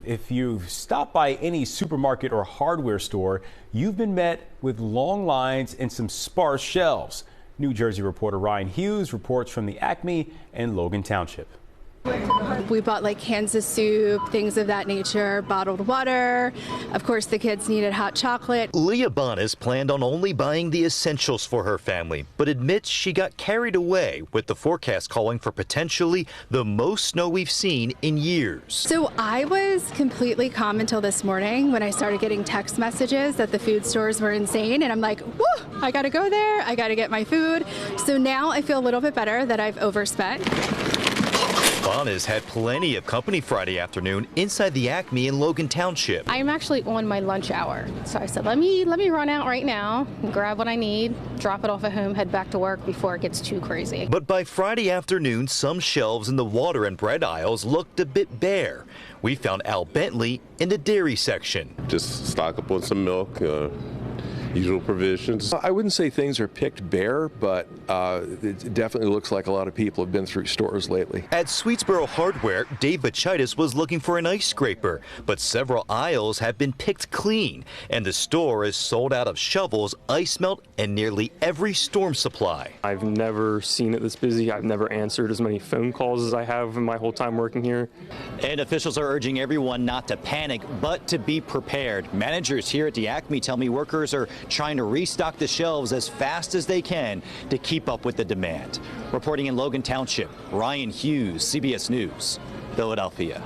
If you've stopped by any supermarket or hardware store, you've been met with long lines and some sparse shelves. New Jersey reporter Ryan Hughes reports from the Acme and Logan Township. We bought like cans of soup, things of that nature, bottled water. Of course, the kids needed hot chocolate. Leah Bonas planned on only buying the essentials for her family, but admits she got carried away with the forecast calling for potentially the most snow we've seen in years. So I was completely calm until this morning when I started getting text messages that the food stores were insane. And I'm like, whoo, I got to go there. I got to get my food. So now I feel a little bit better that I've overspent. Bonas had plenty of company Friday afternoon inside the Acme in Logan Township. I'm actually on my lunch hour, so I said, let me run out right now, grab what I need, drop it off at home, head back to work before it gets too crazy. But by Friday afternoon, some shelves in the water and bread aisles looked a bit bare. We found Al Bentley in the dairy section. Just stock up on some milk. Usual provisions. I wouldn't say things are picked bare, but it definitely looks like a lot of people have been through stores lately. At Sweetsboro Hardware, Dave Bachitis was looking for an ice scraper, but several aisles have been picked clean, and the store is sold out of shovels, ice melt, and nearly every storm supply. I've never seen it this busy. I've never answered as many phone calls as I have in my whole time working here. And officials are urging everyone not to panic, but to be prepared. Managers here at the Acme tell me workers are trying to restock the shelves as fast as they can to keep up with the demand. Reporting in Logan Township, Ryan Hughes, CBS News, Philadelphia.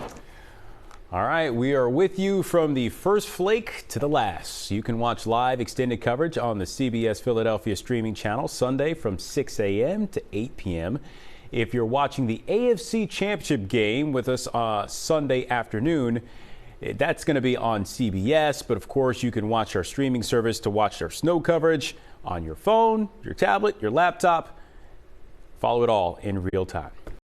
All right, we are with you from the first flake to the last. You can watch live extended coverage on the CBS Philadelphia streaming channel Sunday from 6 a.m. to 8 p.m. If you're watching the AFC Championship game with us Sunday afternoon, that's going to be on CBS, but of course you can watch our streaming service to watch our snow coverage on your phone, your tablet, your laptop. Follow it all in real time.